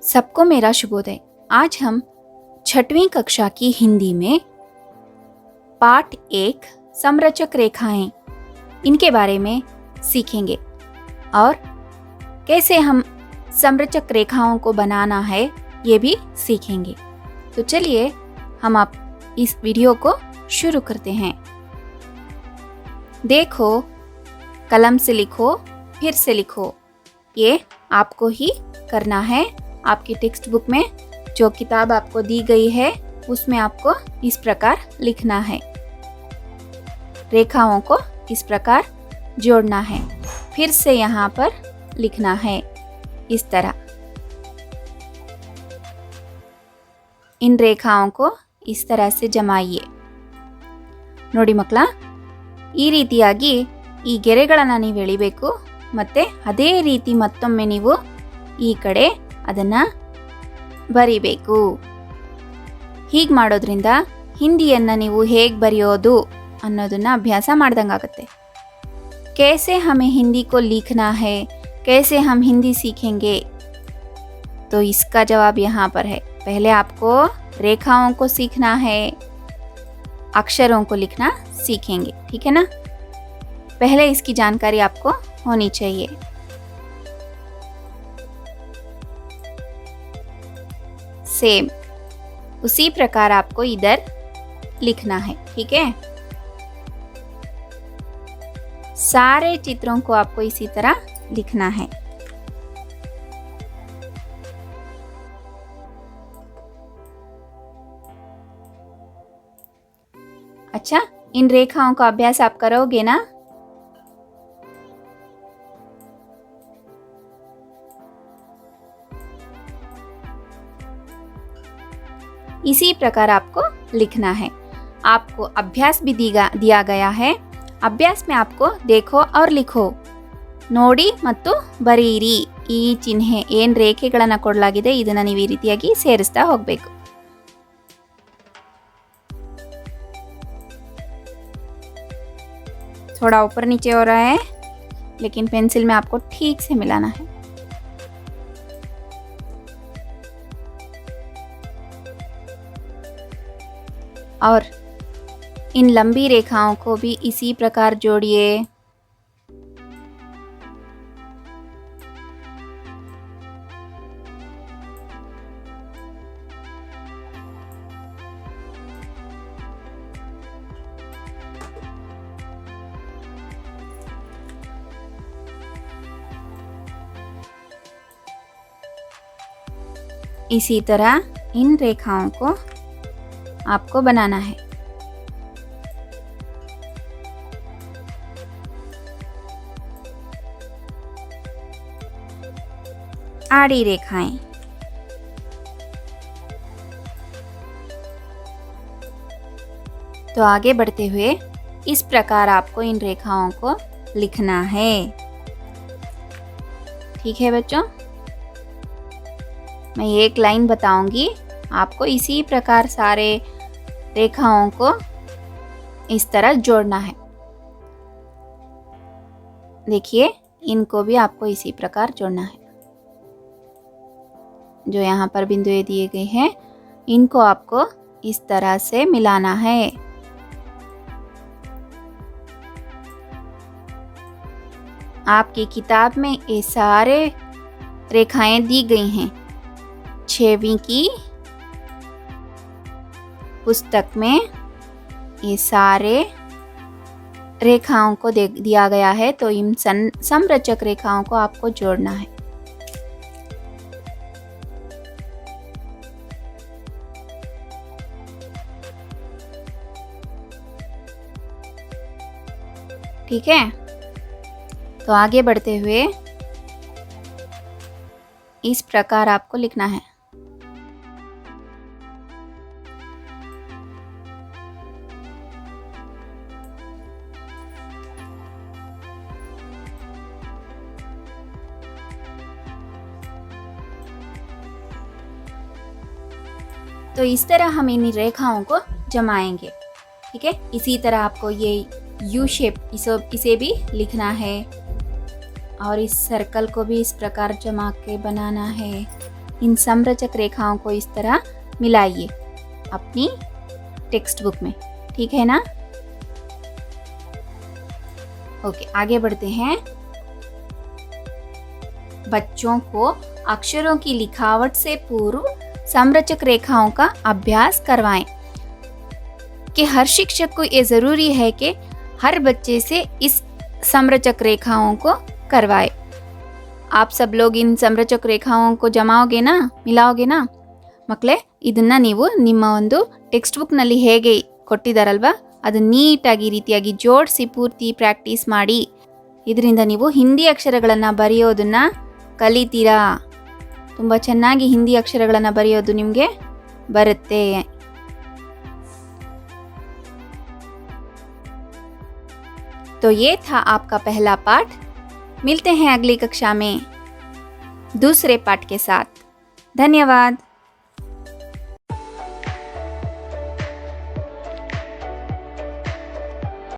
सबको मेरा शुभोदय। आज हम 6वीं कक्षा की हिंदी में पाठ 1 समरचक रेखाएं इनके बारे में सीखेंगे और कैसे हम समरचक रेखाओं को बनाना है ये भी सीखेंगे। तो चलिए हम आप इस वीडियो को शुरू करते हैं। देखो, कलम से लिखो, फिर से लिखो, ये आपको ही करना है। आपकी टेक्स्ट बुक में जो किताब आपको दी गई है उसमें आपको इस प्रकार लिखना है, रेखाओं को इस प्रकार जोड़ना है, फिर से यहाँ पर लिखना है इस तरह। इन रेखाओं को इस तरह से ಜಮಾಯಿಯೇ ನೋಡಿ ಮಕ್ಕಳ, ಈ ರೀತಿಯಾಗಿ ಈ ಗೆರೆಗಳನ್ನು ನೀವು ಎಳಿಬೇಕು। ಮತ್ತೆ ಅದೇ ರೀತಿ ಮತ್ತೊಮ್ಮೆ ನೀವು ಈ ಕಡೆ ಅದನ್ನು ಬರಿಬೇಕು। ಹೀಗೆ ಮಾಡೋದ್ರಿಂದ ಹಿಂದಿಯನ್ನು ನೀವು ಹೇಗೆ ಬರೆಯೋದು ಅನ್ನೋದನ್ನು ಅಭ್ಯಾಸ ಮಾಡ್ದಂಗಾಗುತ್ತೆ। कैसे हमें हिंदी को लिखना है, कैसे हम हिंदी सीखेंगे, तो इसका जवाब यहाँ पर है। पहले आपको रेखाओं को सीखना है, अक्षरों को लिखना सीखेंगे, ठीक है ना। पहले इसकी जानकारी आपको होनी चाहिए। सेम उसी प्रकार आपको इधर लिखना है, ठीक है। सारे चित्रों को आपको इसी तरह लिखना है। अच्छा, इन रेखाओं का अभ्यास आप करोगे ना? इसी प्रकार आपको लिखना है। आपको अभ्यास भी दिया गया है। अभ्यास में आपको देखो और लिखो, ನೋಡಿ ಮತ್ತು ಬರೀರಿ। ಈ ಚಿಹ್ನೆ ಏನು ರೇಖೆಗಳನ್ನು ಕೊಡಲಾಗಿದೆ ಇದನ್ನು ನೀವು ಈ ರೀತಿಯಾಗಿ ಸೇರಿಸ್ತಾ ಹೋಗಬೇಕು। थोड़ा ऊपर नीचे हो रहा है, लेकिन पेंसिल में आपको ठीक से मिलाना है। और इन लंबी रेखाओं को भी इसी प्रकार जोड़िए। इसी तरह इन रेखाओं को आपको बनाना है। आड़ी रेखाएं, तो आगे बढ़ते हुए इस प्रकार आपको इन रेखाओं को लिखना है, ठीक है बच्चों। मैं एक लाइन बताऊंगी, आपको इसी प्रकार सारे रेखाओं को इस तरह जोड़ना है। देखिए, इनको भी आपको इसी प्रकार जोड़ना है। जो यहाँ पर बिंदुएं दिए गए हैं इनको आपको इस तरह से मिलाना है। आपकी किताब में ये सारे रेखाएं दी गई हैं। 6वीं की पुस्तक में ये सारे रेखाओं को दिया गया है, तो इन समरचक रेखाओं को आपको जोड़ना है। ठीक है, तो आगे बढ़ते हुए इस प्रकार आपको लिखना है। तो इस तरह हम इन रेखाओं को जमाएंगे, ठीक है। इसी तरह आपको ये यू शेप इसे भी लिखना है और इस सर्कल को भी इस प्रकार जमा के बनाना है। इन समरचक रेखाओं को इस तरह मिलाइए अपनी टेक्स्ट बुक में, ठीक है ना। ओके, आगे बढ़ते हैं। बच्चों को अक्षरों की लिखावट से पूर्व समरचक रेखाओं का अभ्यास करवाएं। कि हर शिक्षक को ये जरूरी है कि हर बच्चे से इस समरचक रेखाओं को करवाए। आप सब लोग इन समरचक ರೇಖಾओं को ಜಮಾओगे ना, ಮಿಲಾओगे ना ಮಕ್ಕಳೇ, ಇದನ್ನ ನೀವು ನಿಮ್ಮ ಒಂದು ಟೆಕ್ಸ್ಟ್ ಬುಕ್ ನಲ್ಲಿ ಹೇಗೆ ಕೊಟ್ಟಿದ್ದಾರಲ್ವಾ ಅದನ್ನ ನೀಟಾಗಿ ಈ ರೀತಿಯಾಗಿ ಜೋಡಿಸಿ ಪೂರ್ತಿ ಪ್ರಾಕ್ಟೀಸ್ ಮಾಡಿ. ಇದರಿಂದ ನೀವು ಹಿಂದಿ ಅಕ್ಷರಗಳನ್ನು ಬರೆಯೋದನ್ನ ಕಲಿತೀರಾ. ತುಂಬ ಚೆನ್ನಾಗಿ ಹಿಂದಿ ಅಕ್ಷರಗಳನ್ನು ಬರೆಯೋದು ನಿಮಗೆ ಬರುತ್ತೆ. तो ये था आपका पहला पाठ. मिलते हैं अगली कक्षा में दूसरे पाठ के साथ. धन्यवाद.